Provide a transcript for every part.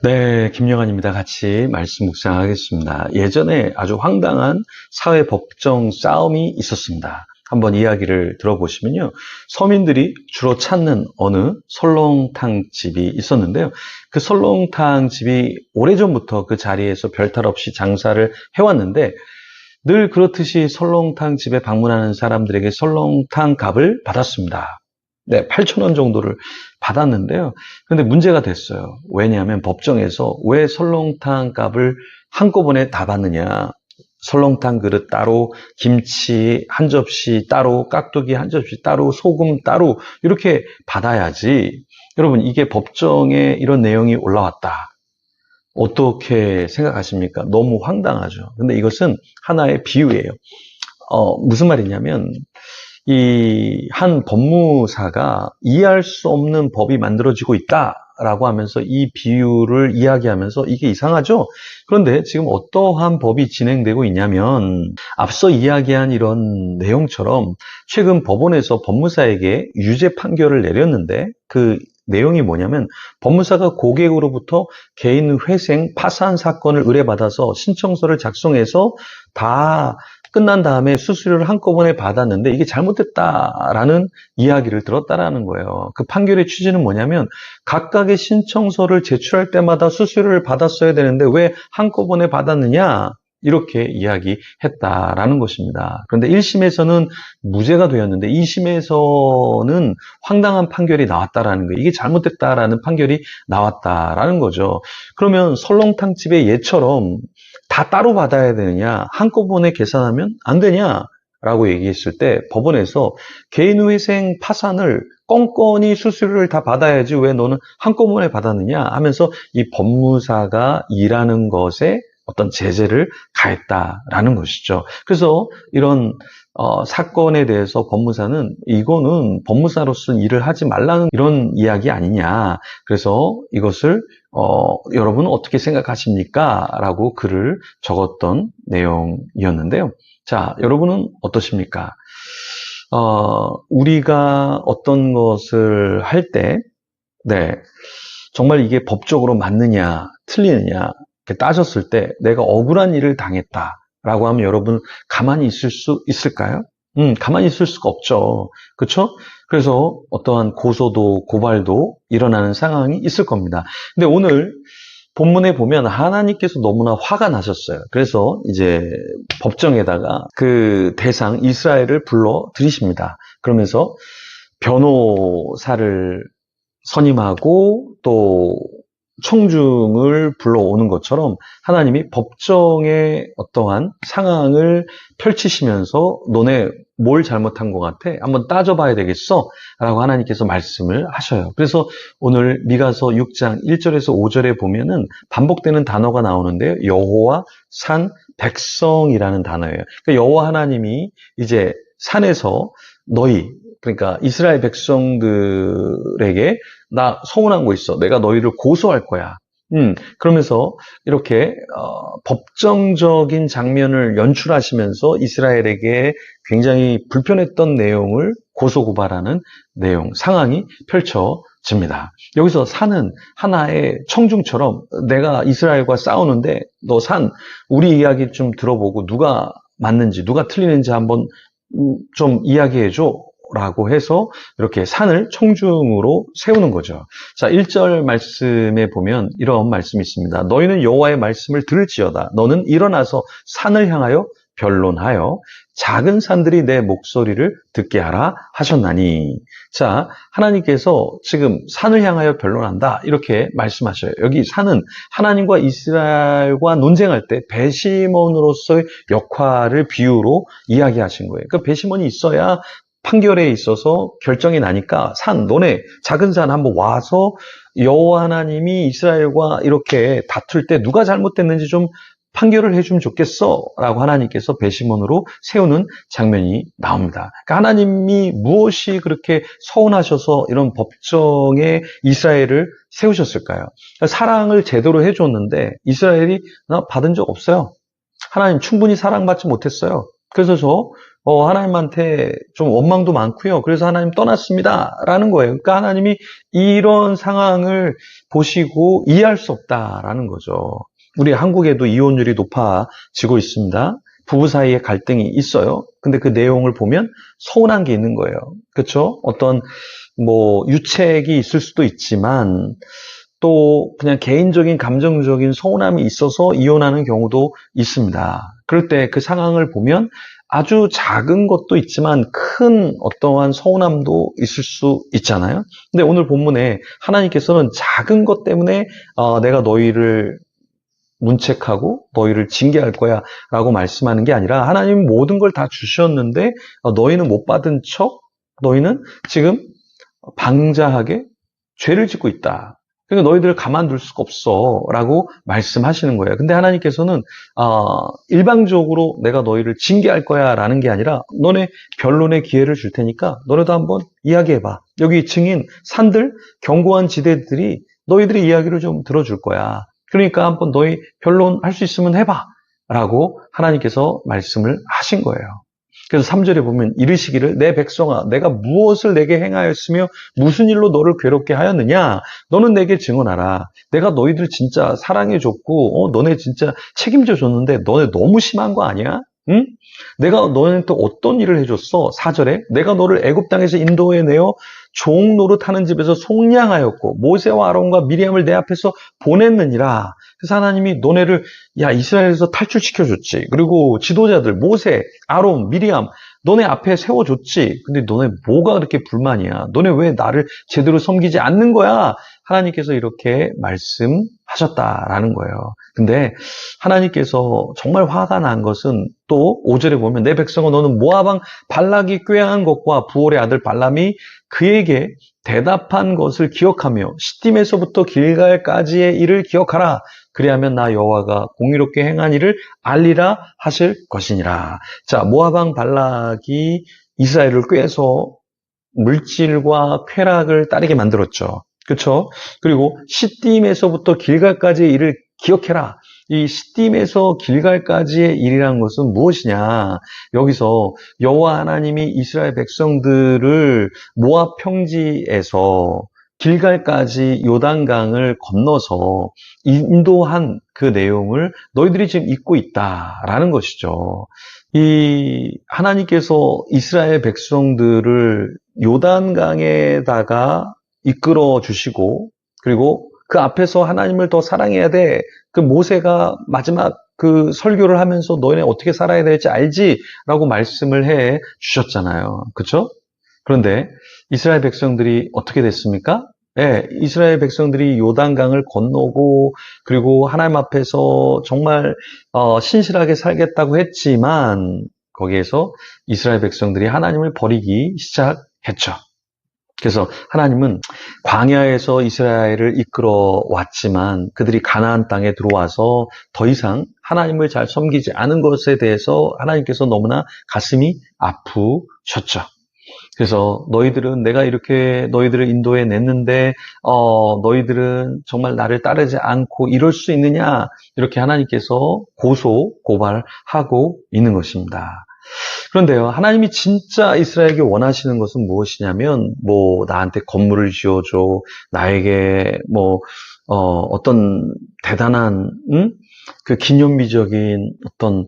네, 김영환입니다. 같이 말씀 묵상하겠습니다. 예전에 아주 황당한 사회 법정 싸움이 있었습니다. 한번 이야기를 들어보시면요. 서민들이 주로 찾는 어느 설렁탕 집이 있었는데요. 그 설렁탕 집이 오래전부터 그 자리에서 별탈 없이 장사를 해왔는데 늘 그렇듯이 설렁탕 집에 방문하는 사람들에게 설렁탕 값을 받았습니다. 네, 8,000원 정도를 받았는데요. 근데 문제가 됐어요. 왜냐하면 법정에서 왜 설렁탕 값을 한꺼번에 다 받느냐. 설렁탕 그릇 따로, 김치 한 접시 따로, 깍두기 한 접시 따로, 소금 따로 이렇게 받아야지. 여러분, 이게 법정에 이런 내용이 올라왔다. 어떻게 생각하십니까? 너무 황당하죠. 근데 이것은 하나의 비유예요. 무슨 말이냐면 이 한 법무사가 이해할 수 없는 법이 만들어지고 있다라고 하면서 이 비유를 이야기하면서 이게 이상하죠? 그런데 지금 어떠한 법이 진행되고 있냐면 앞서 이야기한 이런 내용처럼 최근 법원에서 법무사에게 유죄 판결을 내렸는데 그 내용이 뭐냐면 법무사가 고객으로부터 개인 회생 파산 사건을 의뢰받아서 신청서를 작성해서 다 끝난 다음에 수수료를 한꺼번에 받았는데 이게 잘못됐다라는 이야기를 들었다라는 거예요. 그 판결의 취지는 뭐냐면 각각의 신청서를 제출할 때마다 수수료를 받았어야 되는데 왜 한꺼번에 받았느냐? 이렇게 이야기했다라는 것입니다. 그런데 1심에서는 무죄가 되었는데 2심에서는 황당한 판결이 나왔다라는 거예요. 이게 잘못됐다라는 판결이 나왔다라는 거죠. 그러면 설렁탕집의 예처럼 다 따로 받아야 되느냐? 한꺼번에 계산하면 안 되냐? 라고 얘기했을 때 법원에서 개인회생 파산을 껌껌이 수수료를 다 받아야지 왜 너는 한꺼번에 받았느냐? 하면서 이 법무사가 일하는 것에 어떤 제재를 가했다라는 것이죠. 그래서 이런 사건에 대해서 법무사는 이거는 법무사로서는 일을 하지 말라는 이런 이야기 아니냐. 그래서 이것을 여러분은 어떻게 생각하십니까? 라고 글을 적었던 내용이었는데요. 자, 여러분은 어떠십니까? 우리가 어떤 것을 할 때, 네, 정말 이게 법적으로 맞느냐, 틀리느냐, 이렇게 따졌을 때 내가 억울한 일을 당했다라고 하면 여러분 가만히 있을 수 있을까요? 가만히 있을 수가 없죠. 그렇죠? 그래서 어떠한 고소도 고발도 일어나는 상황이 있을 겁니다. 근데 오늘 본문에 보면 하나님께서 너무나 화가 나셨어요. 그래서 이제 법정에다가 그 대상 이스라엘을 불러 들이십니다. 그러면서 변호사를 선임하고 또 청중을 불러오는 것처럼 하나님이 법정의 어떠한 상황을 펼치시면서 너네 뭘 잘못한 것 같아? 한번 따져봐야 되겠어? 라고 하나님께서 말씀을 하셔요. 그래서 오늘 미가서 6장 1절에서 5절에 보면은 반복되는 단어가 나오는데요. 여호와, 산, 백성이라는 단어예요. 그러니까 여호와 하나님이 이제 산에서 너희, 그러니까 이스라엘 백성들에게 나 서운한 거 있어. 내가 너희를 고소할 거야. 그러면서 이렇게 법정적인 장면을 연출하시면서 이스라엘에게 굉장히 불편했던 내용을 고소고발하는 내용, 상황이 펼쳐집니다. 여기서 산은 하나의 청중처럼 내가 이스라엘과 싸우는데 너 산, 우리 이야기 좀 들어보고 누가 맞는지 누가 틀리는지 한번 좀 이야기해줘. 라고 해서 이렇게 산을 청중으로 세우는 거죠. 자, 1절 말씀에 보면 이런 말씀이 있습니다. 너희는 여호와의 말씀을 들을지어다. 너는 일어나서 산을 향하여 변론하여 작은 산들이 내 목소리를 듣게 하라 하셨나니. 자, 하나님께서 지금 산을 향하여 변론한다 이렇게 말씀하셔요. 여기 산은 하나님과 이스라엘과 논쟁할 때 배심원으로서의 역할을 비유로 이야기하신 거예요. 그 배심원이 있어야 판결에 있어서 결정이 나니까 산, 너네 작은 산 한번 와서 여호와 하나님이 이스라엘과 이렇게 다툴 때 누가 잘못됐는지 좀 판결을 해주면 좋겠어 라고 하나님께서 배심원으로 세우는 장면이 나옵니다. 그러니까 하나님이 무엇이 그렇게 서운하셔서 이런 법정에 이스라엘을 세우셨을까요? 그러니까 사랑을 제대로 해줬는데 이스라엘이 나 받은 적 없어요. 하나님 충분히 사랑받지 못했어요. 그래서 하나님한테 좀 원망도 많고요. 그래서 하나님 떠났습니다. 라는 거예요. 그러니까 하나님이 이런 상황을 보시고 이해할 수 없다라는 거죠. 우리 한국에도 이혼율이 높아지고 있습니다. 부부 사이에 갈등이 있어요. 근데 그 내용을 보면 서운한 게 있는 거예요. 그렇죠? 어떤 유책이 있을 수도 있지만 또 그냥 개인적인 감정적인 서운함이 있어서 이혼하는 경우도 있습니다. 그럴 때 그 상황을 보면 아주 작은 것도 있지만 큰 어떠한 서운함도 있을 수 있잖아요. 근데 오늘 본문에 하나님께서는 작은 것 때문에 내가 너희를 문책하고 너희를 징계할 거야 라고 말씀하는 게 아니라 하나님은 모든 걸 다 주셨는데 너희는 못 받은 척 너희는 지금 방자하게 죄를 짓고 있다. 그러니까 너희들을 가만둘 수가 없어 라고 말씀하시는 거예요. 근데 하나님께서는 일방적으로 내가 너희를 징계할 거야 라는 게 아니라 너네 변론의 기회를 줄 테니까 너네도 한번 이야기해봐. 여기 증인 산들 견고한 지대들이 너희들의 이야기를 좀 들어줄 거야. 그러니까 한번 너희 변론할 수 있으면 해봐 라고 하나님께서 말씀을 하신 거예요. 그래서 3절에 보면 이르시기를 내 백성아 내가 무엇을 내게 행하였으며 무슨 일로 너를 괴롭게 하였느냐 너는 내게 증언하라. 내가 너희들 진짜 사랑해줬고 너네 진짜 책임져 줬는데 너네 너무 심한 거 아니야? 응? 내가 너네한테 어떤 일을 해줬어? 4절에 내가 너를 애굽 땅에서 인도해내어 종 노릇하는 집에서 속량하였고 모세와 아론과 미리암을 내 앞에서 보냈느니라. 그래서 하나님이 너네를 이스라엘에서 탈출시켜줬지. 그리고 지도자들 모세, 아론, 미리암 너네 앞에 세워줬지. 근데 너네 뭐가 그렇게 불만이야? 너네 왜 나를 제대로 섬기지 않는 거야? 하나님께서 이렇게 말씀하셨다라는 거예요. 근데 하나님께서 정말 화가 난 것은 또 5절에 보면 내 백성아 너는 모압 왕 발락이 꾀한 것과 부올의 아들 발람이 그에게 대답한 것을 기억하며 시딤에서부터 길갈까지의 일을 기억하라. 그리하면 나 여호와가 공의롭게 행한 일을 알리라 하실 것이니라. 자, 모압 왕 발락이 이스라엘을 꾀해서 물질과 쾌락을 따르게 만들었죠. 그렇죠? 그리고 시딤에서부터 길갈까지의 일을 기억해라. 이 시딤에서 길갈까지의 일이란 것은 무엇이냐? 여기서 여호와 하나님이 이스라엘 백성들을 모압 평지에서 길갈까지 요단강을 건너서 인도한 그 내용을 너희들이 지금 잊고 있다라는 것이죠. 이 하나님께서 이스라엘 백성들을 요단강에다가 이끌어 주시고 그리고 그 앞에서 하나님을 더 사랑해야 돼. 그 모세가 마지막 그 설교를 하면서 너희는 어떻게 살아야 될지 알지? 라고 말씀을 해 주셨잖아요. 그렇죠? 그런데 이스라엘 백성들이 어떻게 됐습니까? 네, 이스라엘 백성들이 요단강을 건너고 그리고 하나님 앞에서 정말 신실하게 살겠다고 했지만 거기에서 이스라엘 백성들이 하나님을 버리기 시작했죠. 그래서 하나님은 광야에서 이스라엘을 이끌어 왔지만 그들이 가나안 땅에 들어와서 더 이상 하나님을 잘 섬기지 않은 것에 대해서 하나님께서 너무나 가슴이 아프셨죠. 그래서 너희들은 내가 이렇게 너희들을 인도해 냈는데 너희들은 정말 나를 따르지 않고 이럴 수 있느냐 이렇게 하나님께서 고발하고 있는 것입니다. 그런데요, 하나님이 진짜 이스라엘에게 원하시는 것은 무엇이냐면, 나한테 건물을 지어줘, 나에게 어떤 대단한, 그 기념비적인 어떤,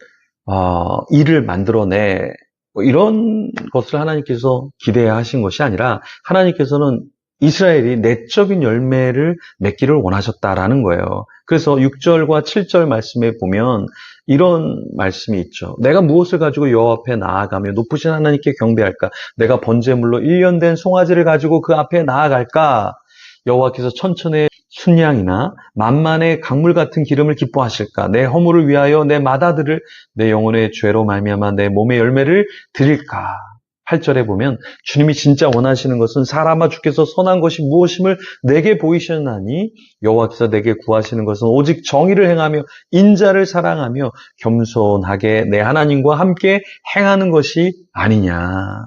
일을 만들어내, 이런 것을 하나님께서 기대하신 것이 아니라, 하나님께서는 이스라엘이 내적인 열매를 맺기를 원하셨다라는 거예요. 그래서 6절과 7절 말씀에 보면 이런 말씀이 있죠. 내가 무엇을 가지고 여호와 앞에 나아가며 높으신 하나님께 경배할까? 내가 번제물로 1년 된 송아지를 가지고 그 앞에 나아갈까? 여호와께서 천천의 순양이나 만만의 강물 같은 기름을 기뻐하실까? 내 허물을 위하여 내 맏아들을 내 영혼의 죄로 말미암아 내 몸의 열매를 드릴까? 8절에 보면 주님이 진짜 원하시는 것은 사람아 주께서 선한 것이 무엇임을 내게 보이셨나니 여호와께서 내게 구하시는 것은 오직 정의를 행하며 인자를 사랑하며 겸손하게 내 하나님과 함께 행하는 것이 아니냐.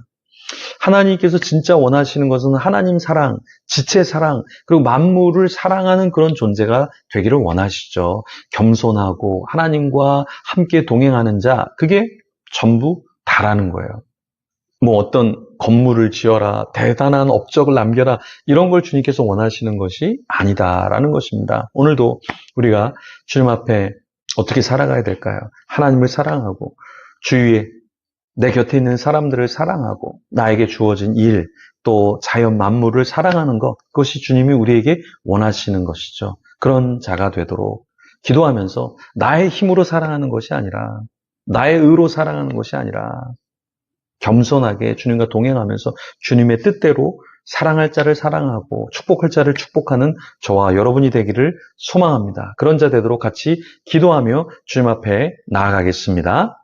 하나님께서 진짜 원하시는 것은 하나님 사랑, 지체 사랑, 그리고 만물을 사랑하는 그런 존재가 되기를 원하시죠. 겸손하고 하나님과 함께 동행하는 자, 그게 전부 가라는 거예요. 뭐 어떤 건물을 지어라, 대단한 업적을 남겨라, 이런 걸 주님께서 원하시는 것이 아니다라는 것입니다. 오늘도 우리가 주님 앞에 어떻게 살아가야 될까요? 하나님을 사랑하고 주위에 내 곁에 있는 사람들을 사랑하고 나에게 주어진 일, 또 자연 만물을 사랑하는 것, 그것이 주님이 우리에게 원하시는 것이죠. 그런 자가 되도록 기도하면서 나의 힘으로 사랑하는 것이 아니라, 나의 의로 사랑하는 것이 아니라 겸손하게 주님과 동행하면서 주님의 뜻대로 사랑할 자를 사랑하고 축복할 자를 축복하는 저와 여러분이 되기를 소망합니다. 그런 자 되도록 같이 기도하며 주님 앞에 나아가겠습니다.